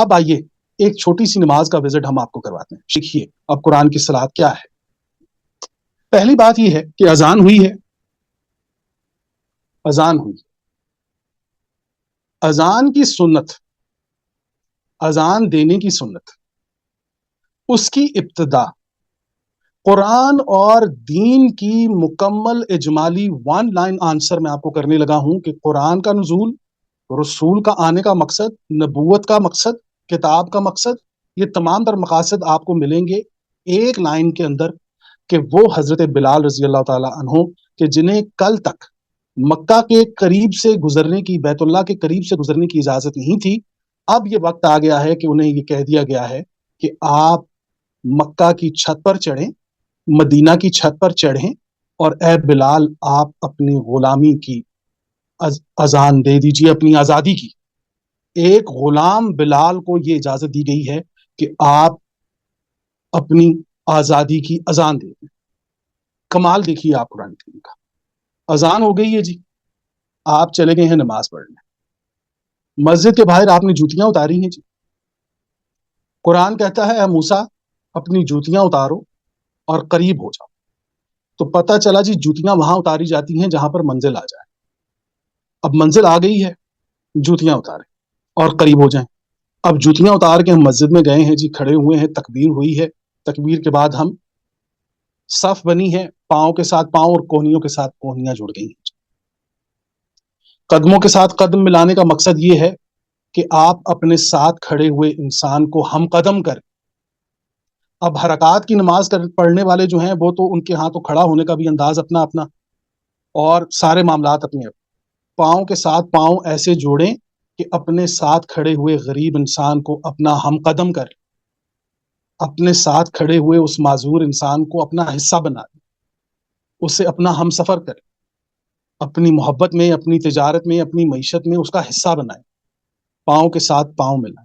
اب آئیے ایک چھوٹی سی نماز کا وزٹ ہم آپ کو کرواتے ہیں. دیکھیے اب قرآن کی صلاۃ کیا ہے. پہلی بات یہ ہے کہ اذان ہوئی ہے. اذان ہوئی. اذان کی سنت، اذان دینے کی سنت، اس کی ابتدا قرآن اور دین کی مکمل اجمالی ون لائن آنسر میں آپ کو کرنے لگا ہوں کہ قرآن کا نزول، رسول کا آنے کا مقصد، نبوت کا مقصد، کتاب کا مقصد، یہ تمام تر مقاصد آپ کو ملیں گے ایک لائن کے اندر، کہ وہ حضرت بلال رضی اللہ تعالی عنہ کہ جنہیں کل تک مکہ کے قریب سے گزرنے کی، بیت اللہ کے قریب سے گزرنے کی اجازت نہیں تھی، اب یہ وقت آ گیا ہے کہ انہیں یہ کہہ دیا گیا ہے کہ آپ مکہ کی چھت پر چڑھیں، مدینہ کی چھت پر چڑھیں، اور اے بلال آپ اپنی غلامی کی اذان دے دیجیے، اپنی آزادی کی. ایک غلام بلال کو یہ اجازت دی گئی ہے کہ آپ اپنی آزادی کی اذان دے دیں. کمال دیکھیے آپ قرآن کریم کا. اذان ہو گئی ہے جی، آپ چلے گئے ہیں نماز پڑھنے. مسجد کے باہر آپ نے جوتیاں اتاری ہیں جی. قرآن کہتا ہے اے موسیٰ اپنی جوتیاں اتارو اور قریب ہو جاؤ. تو پتہ چلا جی جوتیاں وہاں اتاری جاتی ہیں جہاں پر منزل آ جائے. اب منزل آ گئی ہے، جوتیاں اتاریں اور قریب ہو جائیں. اب جوتیاں اتار کے ہم مسجد میں گئے ہیں جی، کھڑے ہوئے ہیں، تکبیر ہوئی ہے. تکبیر کے بعد ہم صف بنی ہے، پاؤں کے ساتھ پاؤں اور کوہنیوں کے ساتھ کوہنیاں جڑ گئی ہیں. قدموں کے ساتھ قدم ملانے کا مقصد یہ ہے کہ آپ اپنے ساتھ کھڑے ہوئے انسان کو ہم قدم کریں. اب حرکات کی نماز پڑھنے والے جو ہیں وہ تو ان کے ہاں تو کھڑا ہونے کا بھی انداز اپنا اپنا اور سارے معاملات اپنے اپنے. پاؤں کے ساتھ پاؤں ایسے جوڑیں کہ اپنے ساتھ کھڑے ہوئے غریب انسان کو اپنا ہم قدم کریں، اپنے ساتھ کھڑے ہوئے اس معذور انسان کو اپنا حصہ بنا دیں، اسے اپنا ہم سفر کریں، اپنی محبت میں، اپنی تجارت میں، اپنی معیشت میں اس کا حصہ بنائیں. پاؤں کے ساتھ پاؤں ملائیں.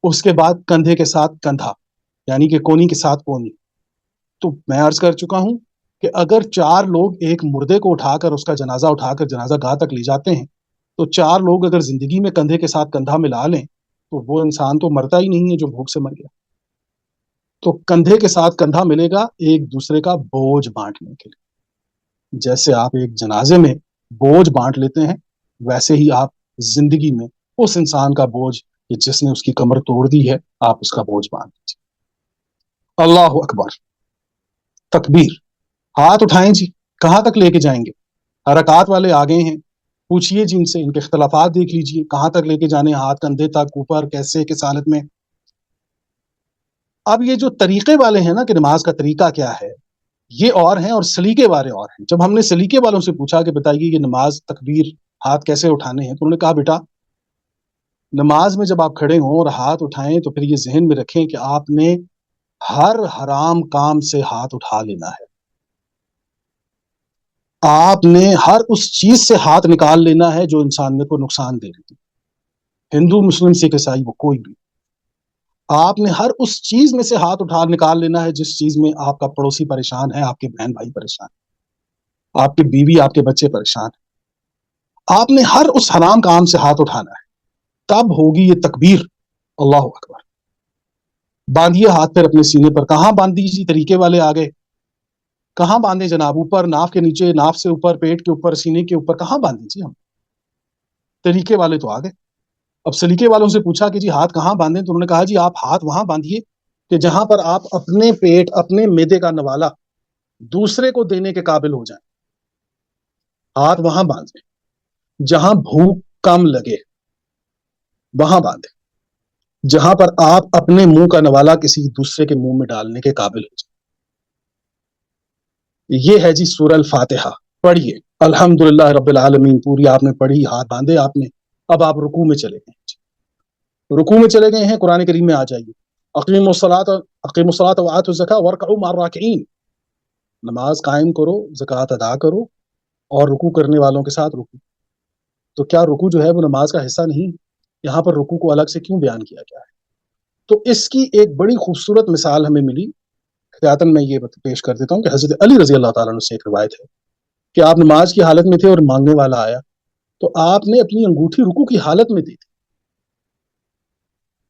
اس کے بعد کندھے کے ساتھ کندھا، یعنی کہ کونی کے ساتھ کونی. تو میں عرض کر چکا ہوں کہ اگر 4 لوگ ایک مردے کو اٹھا کر، اس کا جنازہ اٹھا کر جنازہ گاہ تک لے جاتے ہیں، تو 4 لوگ اگر زندگی میں کندھے کے ساتھ کندھا ملا لیں تو وہ انسان تو مرتا ہی نہیں ہے جو بھوک سے مر گیا. تو کندھے کے ساتھ کندھا ملے گا ایک دوسرے کا بوجھ بانٹنے کے لیے. جیسے آپ ایک جنازے میں بوجھ بانٹ لیتے ہیں، ویسے ہی آپ زندگی میں اس انسان کا بوجھ جس نے اس کی کمر توڑ دی ہے، آپ اس کا بوجھ بانٹ دیجیے. اللہ اکبر. تکبیر. ہاتھ اٹھائیں جی، کہاں تک لے کے جائیں گے؟ حرکات والے آگے ہیں، پوچھئے جی ان سے، ان کے اختلافات دیکھ لیجئے، کہاں تک لے کے جانے، ہاتھ کندھے تک، اوپر، کیسے، کس حالت میں. اب یہ جو طریقے والے ہیں نا کہ نماز کا طریقہ کیا ہے، یہ اور ہیں اور سلیقے والے اور ہیں. جب ہم نے سلیقے والوں سے پوچھا کہ بتائیے یہ نماز، تکبیر، ہاتھ کیسے اٹھانے ہیں، تو انہوں نے کہا بیٹا نماز میں جب آپ کھڑے ہوں اور ہاتھ اٹھائیں تو پھر یہ ذہن میں رکھیں کہ آپ نے ہر حرام کام سے ہاتھ اٹھا لینا ہے. آپ نے ہر اس چیز سے ہاتھ نکال لینا ہے جو انسان کو نقصان دے رہی ہے، ہندو، مسلم، سکھ، عیسائی، وہ کوئی بھی. آپ نے ہر اس چیز میں سے ہاتھ نکال لینا ہے جس چیز میں آپ کا پڑوسی پریشان ہے، آپ کے بہن بھائی پریشان ہے، آپ کی بیوی، آپ کے بچے پریشان ہیں. آپ نے ہر اس حرام کام سے ہاتھ اٹھانا ہے. تب ہوگی یہ تکبیر. اللہ اکبر. باندھیے ہاتھ پھر اپنے سینے پر. کہاں باندھی جی؟ طریقے والے آ گئے. کہاں باندھے جناب؟ اوپر، ناف کے نیچے، ناف سے اوپر، پیٹ کے اوپر، سینے کے اوپر. کہاں باندھے جی ہم؟ طریقے والے تو آ گئے. اب سلیقے والوں سے پوچھا کہ جی ہاتھ کہاں باندھیں، تو انہوں نے کہا جی آپ ہاتھ وہاں باندھیے کہ جہاں پر آپ اپنے پیٹ، اپنے معدے کا نوالا دوسرے کو دینے کے قابل ہو جائیں. ہاتھ وہاں باندھیں جہاں بھوک کم لگے، وہاں باندھیں جہاں پر آپ اپنے منہ کا نوالا کسی دوسرے کے منہ میں ڈالنے کے قابل ہو جائیں. یہ ہے جی سورہ الفاتحہ. پڑھیے. الحمدللہ رب العالمین پوری آپ نے پڑھی، ہاتھ باندھے آپ نے. اب آپ رکوع میں چلے گئے ہیں. رکوع میں چلے گئے ہیں، قرآن کریم میں آ جائیے. اقیموا الصلاۃ وآتوا الزکاۃ وارکعوا مع الراکعین. نماز قائم کرو، زکوٰۃ ادا کرو اور رکوع کرنے والوں کے ساتھ رکوع. تو کیا رکوع جو ہے وہ نماز کا حصہ نہیں؟ یہاں پر رکوع کو الگ سے کیوں بیان کیا گیا ہے؟ تو اس کی ایک بڑی خوبصورت مثال ہمیں ملی. احتیاطاً میں یہ پیش کر دیتا ہوں کہ حضرت علی رضی اللہ تعالیٰ عنہ سے ایک روایت ہے کہ آپ نماز کی حالت میں تھے اور مانگنے والا آیا تو آپ نے اپنی انگوٹھی رکوع کی حالت میں دی تھی.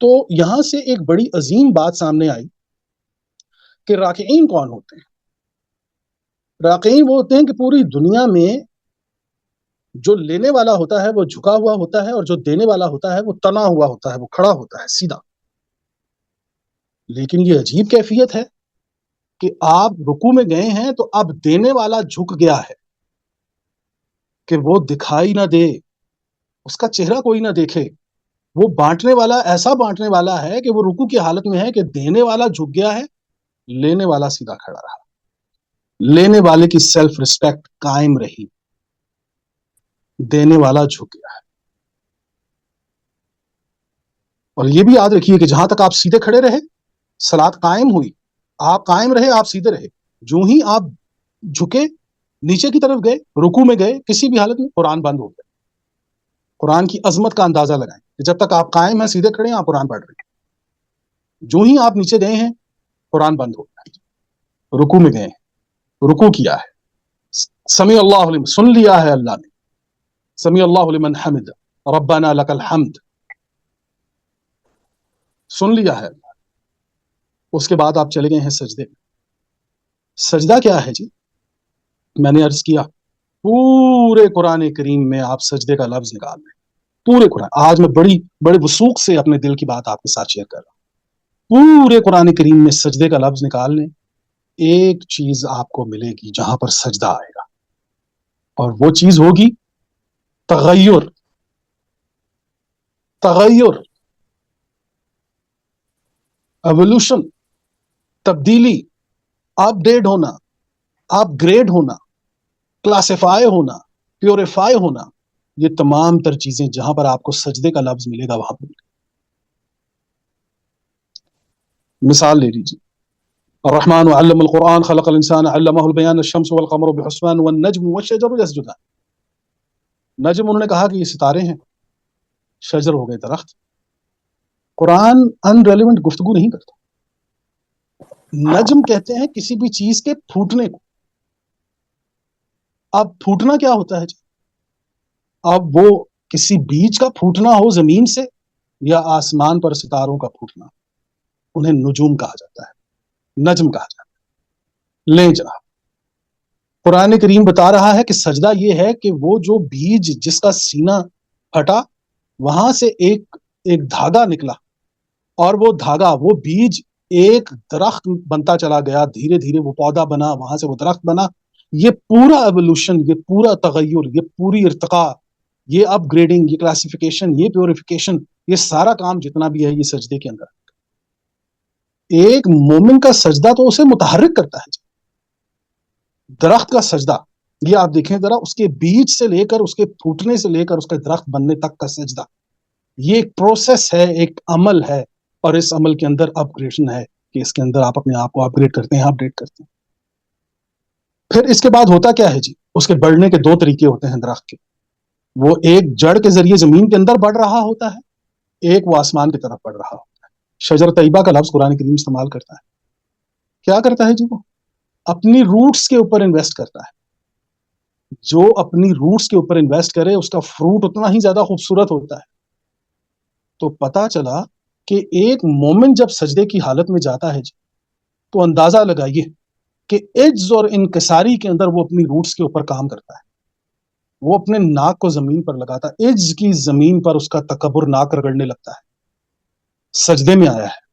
تو یہاں سے ایک بڑی عظیم بات سامنے آئی کہ راکعین کون ہوتے ہیں؟ راکعین وہ ہوتے ہیں کہ پوری دنیا میں جو لینے والا ہوتا ہے وہ جھکا ہوا ہوتا ہے، اور جو دینے والا ہوتا ہے وہ تنا ہوا ہوتا ہے، وہ کھڑا ہوتا ہے سیدھا. لیکن یہ عجیب کیفیت ہے کہ آپ رکوع میں گئے ہیں تو اب دینے والا جھک گیا ہے کہ وہ دکھائی نہ دے، اس کا چہرہ کوئی نہ دیکھے. وہ بانٹنے والا ایسا بانٹنے والا ہے کہ وہ رکوع کی حالت میں ہے کہ دینے والا جھک گیا ہے، لینے والا سیدھا کھڑا رہا. لینے والے کی سیلف ریسپیکٹ قائم رہی، دینے والا جھک گیا ہے. اور یہ بھی یاد رکھیے کہ جہاں تک آپ سیدھے کھڑے رہے صلاۃ قائم ہوئی، آپ قائم رہے، آپ سیدھے رہے. جو ہی آپ جھکے، نیچے کی طرف گئے، رکوع میں گئے، کسی بھی حالت میں قرآن بند ہو گیا. قرآن کی عظمت کا اندازہ لگائیں کہ جب تک آپ قائم ہیں، سیدھے کھڑے ہیں، آپ قرآن پڑھ رہے ہیں. جو ہی آپ نیچے گئے ہیں، قرآن بند ہو گیا. رکوع میں گئے ہیں، رکوع کیا ہے، سمیع اللہ لمن، سن لیا ہے اللہ نے، سمیع اللہ لمن حمد، ربنا لک الحمد، سن لیا ہے. اس کے بعد آپ چلے گئے ہیں سجدے میں. سجدہ کیا ہے جی؟ میں نے عرض کیا پورے قرآن کریم میں آپ سجدے کا لفظ نکال لیں. پورے قرآن، آج میں بڑے وثوق سے اپنے دل کی بات آپ کے ساتھ شیئر کر رہا ہوں. پورے قرآن کریم میں سجدے کا لفظ نکال لیں، ایک چیز آپ کو ملے گی جہاں پر سجدہ آئے گا، اور وہ چیز ہوگی تغیر. تغیر، ایوولوشن، تبدیلی، اپ ڈیٹ ہونا، اپ گریڈ ہونا، کلاسیفائی ہونا، پیوریفائی ہونا. یہ تمام تر چیزیں جہاں پر آپ کو سجدے کا لفظ ملے گا وہاں پر. مثال لے لیجیے، الرحمن علم القرآن خلق الانسان علمہ البیان الشمس والقمر بحسبان والنجم والشجر یسجدان. نجم انہوں نے کہا کہ یہ ستارے ہیں، شجر ہو گئے درخت. قرآن ان ریلیونٹ گفتگو نہیں کرتا. نجم کہتے ہیں کسی بھی چیز کے پھوٹنے کو. اب پھوٹنا کیا ہوتا ہے جی؟ اب وہ کسی بیج کا پھوٹنا ہو زمین سے، یا آسمان پر ستاروں کا پھوٹنا، انہیں نجوم کہا جاتا ہے، نجم کہا جاتا ہے. لیں جناب، قرآن کریم بتا رہا ہے کہ سجدہ یہ ہے کہ وہ جو بیج جس کا سینہ پھٹا، وہاں سے ایک دھاگا نکلا، اور وہ دھاگا، وہ بیج ایک درخت بنتا چلا گیا، دھیرے دھیرے وہ پودا بنا، وہاں سے وہ درخت بنا. یہ پورا ایوولوشن، یہ پورا تغیر، یہ پوری ارتقاء، یہ اپ گریڈنگ، یہ کلاسیفیکیشن، یہ پیوریفیکیشن، یہ سارا کام جتنا بھی ہے یہ سجدے کے اندر. ایک مومن کا سجدہ تو اسے متحرک کرتا ہے. درخت کا سجدہ، یہ آپ دیکھیں ذرا، اس کے بیج سے لے کر، اس کے پھوٹنے سے لے کر اس کے درخت بننے تک کا سجدہ، یہ ایک پروسیس ہے، ایک عمل ہے. اور اس عمل کے اندر اپ گریڈیشن ہے کہ اس کے اندر آپ اپنے آپ کو اپ گریڈ کرتے ہیں، اپ ڈیٹ کرتے ہیں. پھر اس کے بعد ہوتا کیا ہے جی؟ اس کے بڑھنے کے دو طریقے ہوتے ہیں درخت کے. وہ ایک جڑ کے ذریعے زمین کے اندر بڑھ رہا ہوتا ہے، ایک وہ آسمان کی طرف بڑھ رہا ہوتا ہے. شجر طیبہ کا لفظ قرآن کریم استعمال کرتا ہے. کیا کرتا ہے جی؟ وہ اپنی روٹس کے اوپر انویسٹ کرتا ہے. جو اپنی روٹس کے اوپر انویسٹ کرے اس کا فروٹ اتنا ہی زیادہ خوبصورت ہوتا ہے. تو پتا چلا کہ ایک مومن جب سجدے کی حالت میں جاتا ہے جی، تو اندازہ لگائیے کہ عجز اور انکساری کے اندر وہ اپنی روٹس کے اوپر کام کرتا ہے. وہ اپنے ناک کو زمین پر لگاتا ہے، عجز کی زمین پر اس کا تکبر ناک رگڑنے لگتا ہے. سجدے میں آیا ہے.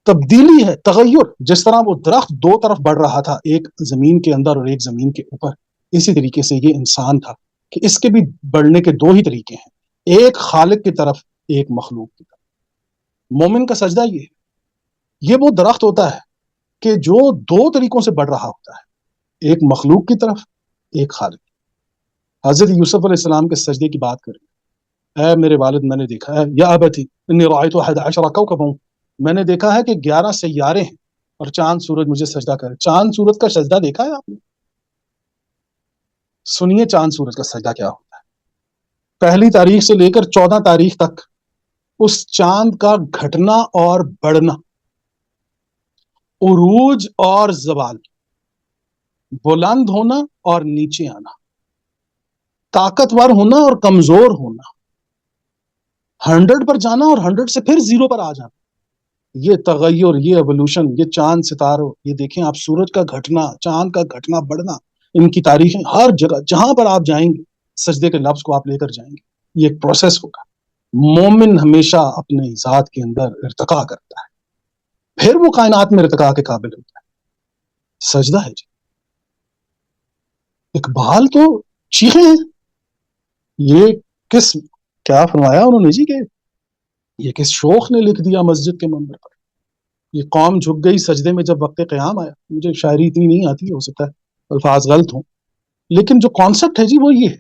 تبدیلی ہے، تغیر. جس طرح وہ درخت دو طرف بڑھ رہا تھا، ایک زمین کے اندر اور ایک زمین کے اوپر، اسی طریقے سے یہ انسان تھا کہ اس کے بھی بڑھنے کے دو ہی طریقے ہیں، ایک خالق کی طرف، ایک مخلوق کی طرف. مومن کا سجدہ یہ ہے. یہ وہ درخت ہوتا ہے کہ جو دو طریقوں سے بڑھ رہا ہوتا ہے، ایک مخلوق کی طرف، ایک خالق. حضرت یوسف علیہ السلام کے سجدے کی بات کریں، اے میرے والد، میں نے دیکھا ہے، یا ابتی انی رأیت 11 کوکبا، میں نے دیکھا ہے کہ 11 سیارے ہیں اور چاند سورج مجھے سجدہ کرے. چاند سورج کا سجدہ دیکھا ہے آپ نے؟ سنیے چاند سورج کا سجدہ کیا ہوتا ہے. پہلی تاریخ سے لے کر 14 تاریخ تک اس چاند کا گھٹنا اور بڑھنا، عروج اور زوال، بلند ہونا اور نیچے آنا، طاقتور ہونا اور کمزور ہونا، 100 پر جانا اور 100 سے پھر 0 پر آ جانا. یہ تغیر، یہ ایوولوشن، یہ چاند ستاروں، یہ دیکھیں آپ سورج کا گھٹنا، چاند کا گھٹنا بڑھنا، ان کی تاریخیں ہر جگہ جہاں پر آپ جائیں گے سجدے کے لفظ کو آپ لے کر جائیں گے. یہ ایک پروسیس ہوگا. مومن ہمیشہ اپنے ذات کے اندر ارتقا کرتا ہے، پھر وہ کائنات میں ارتقا کے قابل ہوتا ہے. سجدہ ہے جی. اقبال تو چیخے ہیں. یہ کس کیا فرمایا انہوں نے جی کہ یہ کس شوخ نے لکھ دیا مسجد کے منبر پر. یہ قوم جھک گئی سجدے میں جب وقت قیام آیا. مجھے شاعری اتنی نہیں آتی، ہو سکتا ہے الفاظ غلط ہوں، لیکن جو کانسیپٹ ہے جی وہ یہ ہے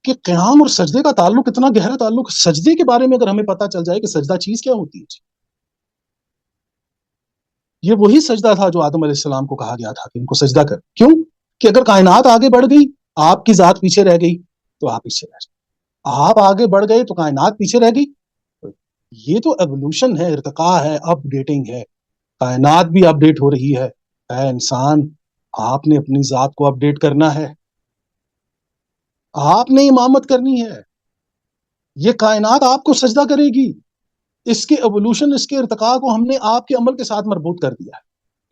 کہ قیام اور سجدے کا تعلق اتنا گہرا تعلق. سجدے کے بارے میں اگر ہمیں پتہ چل جائے کہ سجدہ چیز کیا ہوتی ہے جی، یہ وہی سجدہ تھا جو آدم علیہ السلام کو کہا گیا تھا کہ ان کو سجدہ کر. کیوں کہ اگر کائنات آگے بڑھ گئی، آپ کی ذات پیچھے رہ گئی تو آپ پیچھے رہ جائیں. آپ آگے بڑھ گئے تو کائنات پیچھے رہ گئی. یہ تو ایوولوشن ہے، ارتقاء ہے، اپ ڈیٹنگ ہے. کائنات بھی اپ ڈیٹ ہو رہی ہے. اے انسان، آپ نے اپنی ذات کو اپ ڈیٹ کرنا ہے، آپ نے امامت کرنی ہے. یہ کائنات آپ کو سجدہ کرے گی. اس کے ایوولوشن، اس کے ارتقاء کو ہم نے آپ کے عمل کے ساتھ مربوط کر دیا ہے.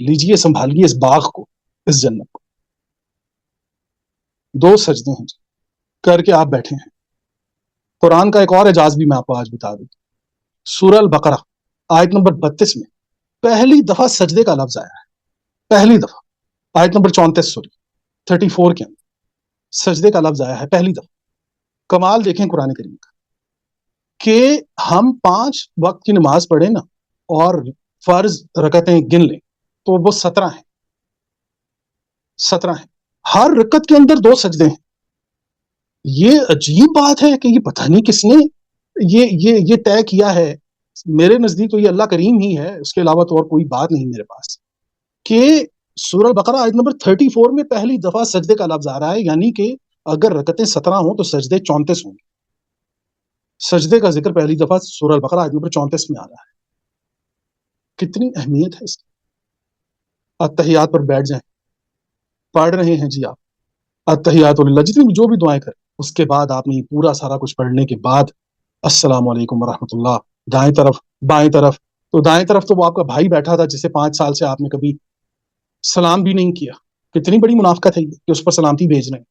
لیجئے سنبھالیے اس باغ کو، اس جنت کو. 2 سجدے ہیں جی، کر کے آپ بیٹھے ہیں. قرآن کا ایک اور اعجاز بھی میں آپ کو آج بتا دوں. سورہ البقرہ آیت نمبر 32 میں پہلی دفعہ سجدے کا لفظ آیا ہے. پہلی دفعہ آیت نمبر 34 کے اندر سجدے کا لفظ آیا ہے پہلی دفعہ. کمال دیکھیں قرآن کریم کا کہ ہم 5 وقت کی نماز پڑھیں نا اور فرض رکعتیں گن لیں تو وہ 17 ہیں. 17 ہیں. ہر رکعت کے اندر 2 سجدے ہیں. یہ عجیب بات ہے کہ یہ پتہ نہیں کس نے یہ طے کیا ہے. میرے نزدیک تو یہ اللہ کریم ہی ہے، اس کے علاوہ تو اور کوئی بات نہیں میرے پاس، کہ سورہ البقرہ آیت نمبر 34 میں پہلی دفعہ سجدے کا لفظ آ رہا ہے. یعنی کہ اگر رکعتیں 17 ہوں تو سجدے 34 ہوں گے. سجدے کا ذکر پہلی دفعہ سورہ البقرہ آیت نمبر 34 میں آ رہا ہے. کتنی اہمیت ہے اس کی. التحیات پر بیٹھ جائیں. پڑھ رہے ہیں جی آپ التحیات للہ، جتنی جو بھی دعائیں کریں، اس کے بعد آپ نے پورا سارا کچھ پڑھنے کے بعد السلام علیکم ورحمۃ اللہ، دائیں طرف بائیں طرف. تو دائیں طرف تو وہ آپ کا بھائی بیٹھا تھا جسے 5 سال سے آپ نے کبھی سلام بھی نہیں کیا. کتنی بڑی منافقت ہے یہ کہ اس پر سلامتی بھیج رہے ہیں.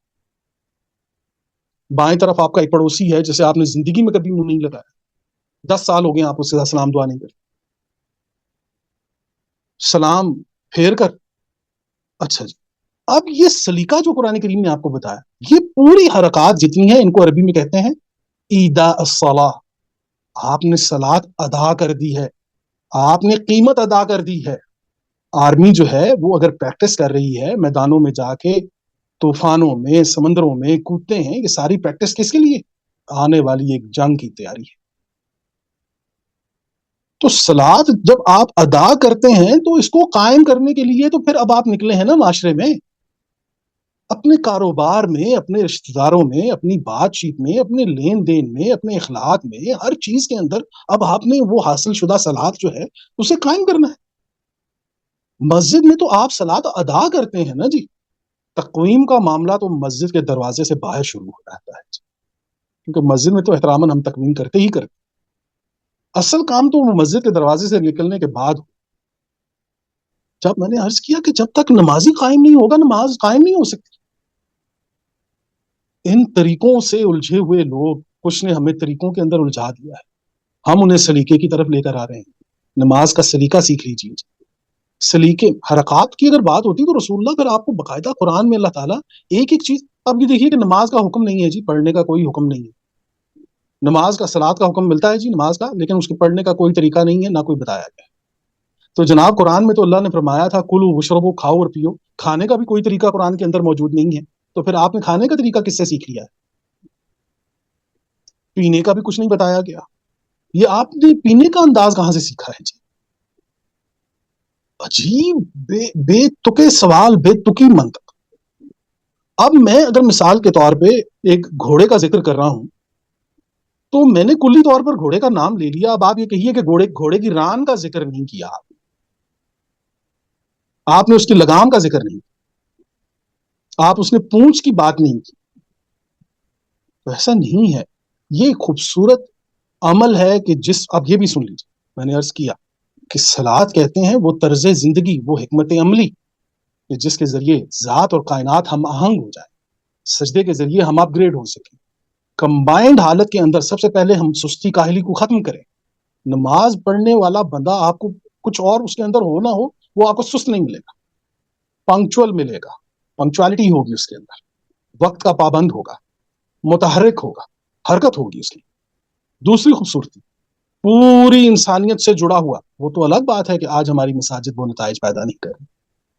بائیں طرف آپ کا ایک پڑوسی ہے جسے آپ نے زندگی میں کبھی منہ نہیں لگایا. 10 سال ہو گئے آپ اس سے سلام دعا نہیں کر. سلام پھیر کر. اچھا جی، اب یہ سلیقہ جو قرآن کریم نے آپ کو بتایا، یہ پوری حرکات جتنی ہیں ان کو عربی میں کہتے ہیں ایداء الصلاۃ. آپ نے صلاۃ ادا کر دی ہے، آپ نے قیمت ادا کر دی ہے. آرمی جو ہے وہ اگر پریکٹس کر رہی ہے، میدانوں میں جا کے طوفانوں میں سمندروں میں کودتے ہیں، یہ ساری پریکٹس کس کے لیے؟ آنے والی ایک جنگ کی تیاری ہے. تو صلاۃ جب آپ ادا کرتے ہیں تو اس کو قائم کرنے کے لیے تو پھر اب آپ نکلے ہیں نا معاشرے میں، اپنے کاروبار میں، اپنے رشتہ داروں میں، اپنی بات چیت میں، اپنے لین دین میں، اپنے اخلاق میں، ہر چیز کے اندر اب آپ نے وہ حاصل شدہ صلاۃ جو ہے اسے قائم کرنا ہے. مسجد میں تو آپ صلاۃ ادا کرتے ہیں نا جی. تقویم کا معاملہ تو مسجد کے دروازے سے باہر شروع ہو جاتا ہے جی. کیونکہ مسجد میں تو احتراماً ہم تقویم کرتے ہی کرتے. اصل کام تو وہ مسجد کے دروازے سے نکلنے کے بعد. جب میں نے عرض کیا کہ جب تک نمازی قائم نہیں ہوگا نماز قائم نہیں ہو سکتی. ان طریقوں سے الجھے ہوئے لوگ، کچھ نے ہمیں طریقوں کے اندر الجھا دیا ہے. ہم انہیں سلیقے کی طرف لے کر آ رہے ہیں. نماز کا سلیقہ سیکھ لیجیے. سلیقے حرکات کی اگر بات ہوتی تو رسول اللہ، اگر آپ کو باقاعدہ قرآن میں اللہ تعالیٰ ایک ایک چیز، اب یہ دیکھیے کہ نماز کا حکم نہیں ہے جی، پڑھنے کا کوئی حکم نہیں ہے. نماز کا صلاۃ کا حکم ملتا ہے جی نماز کا، لیکن اس کے پڑھنے کا کوئی طریقہ نہیں ہے، نہ کوئی بتایا گیا. تو جناب قرآن میں تو اللہ نے فرمایا تھا کلو وشربو، کھاؤ اور پیو. کھانے کا بھی کوئی طریقہ قرآن کے اندر موجود نہیں ہے. تو پھر آپ نے کھانے کا طریقہ کس سے سیکھ لیا ہے؟ پینے کا بھی کچھ نہیں بتایا گیا. یہ آپ نے پینے کا انداز کہاں سے سیکھا ہے جی؟ عجیب بے تکے سوال، بے تکی منطق. اب میں اگر مثال کے طور پہ ایک گھوڑے کا ذکر کر رہا ہوں تو میں نے کلی طور پر گھوڑے کا نام لے لیا. اب آپ یہ کہیے کہ گھوڑے کی ران کا ذکر نہیں کیا، آپ نے اس کی لگام کا ذکر نہیں، آپ اس نے پونچھ کی بات نہیں کی. تو ایسا نہیں ہے. یہ خوبصورت عمل ہے کہ اب یہ بھی سن لیجیے، میں نے عرض کیا کہ صلات کہتے ہیں وہ طرز زندگی، وہ حکمت عملی کہ جس کے ذریعے ذات اور کائنات ہم آہنگ ہو جائے، سجدے کے ذریعے ہم اپ گریڈ ہو سکیں، کمبائنڈ حالت کے اندر سب سے پہلے ہم سستی کاہلی کو ختم کریں. نماز پڑھنے والا بندہ آپ کو کچھ اور اس کے اندر ہو نہ ہو، وہ آپ کو سست نہیں ملے گا، پنکچوئل ملے گا، پنکچوالٹی ہوگی اس کے اندر، وقت کا پابند ہوگا، متحرک ہوگا، حرکت ہوگی اس کی. دوسری خوبصورتی پوری انسانیت سے جڑا ہوا. وہ تو الگ بات ہے کہ آج ہماری مساجد وہ نتائج پیدا نہیں کر رہی،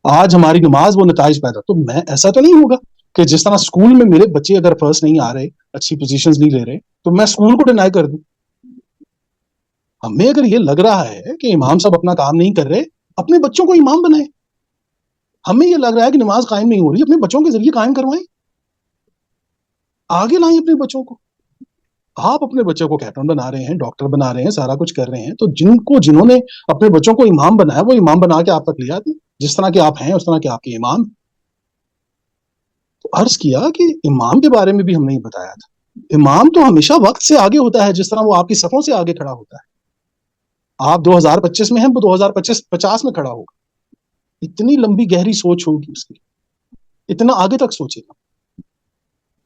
آج ہماری نماز وہ نتائج پیدا، تو میں ایسا تو نہیں ہوگا کہ جس طرح اسکول میں میرے بچے اگر فرسٹ نہیں آ رہے، اچھی پوزیشنز نہیں لے رہے، تو میں اسکول کو ڈینائی کر دوں. ہمیں اگر یہ لگ رہا ہے کہ امام صاحب اپنا کام نہیں کر رہے، اپنے بچوں کو امام بنائیں. ہمیں یہ لگ رہا ہے کہ نماز قائم نہیں ہو رہی، اپنے بچوں کے ذریعے قائم کروائیں، آگے لائیں اپنے بچوں کو. آپ اپنے بچوں کو کیپٹن بنا رہے ہیں، ڈاکٹر بنا رہے ہیں، سارا کچھ کر رہے ہیں، تو جنہوں نے اپنے بچوں کو امام بنایا، وہ امام بنا کے آپ تک لے آتے، جس طرح کے آپ ہیں اس طرح کے آپ کے امام. تو عرض کیا کہ امام کے بارے میں بھی ہم نے بتایا تھا، امام تو ہمیشہ وقت سے آگے ہوتا ہے، جس طرح وہ آپ کی صفوں سے آگے کھڑا ہوتا ہے. آپ 2025 میں ہیں، وہ 2050 میں کھڑا ہوگا. اتنی لمبی گہری سوچ ہوگی اس کی، اتنا آگے تک سوچے گا.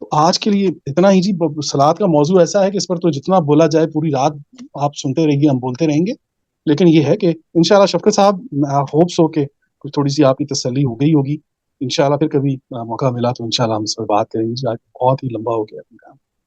تو آج کے لیے اتنا ہی جی. صلات کا موضوع ایسا ہے کہ اس پر تو جتنا بولا جائے پوری رات آپ سنتے رہیے، ہم بولتے رہیں گے. لیکن یہ ہے کہ انشاءاللہ شفقت صاحب، ہوپس ہو کہ کچھ تھوڑی سی آپ کی تسلی ہو گئی ہوگی. انشاءاللہ پھر کبھی موقع ملا تو انشاءاللہ ہم اس پر بات کریں گے. آج بہت ہی لمبا ہو گیا.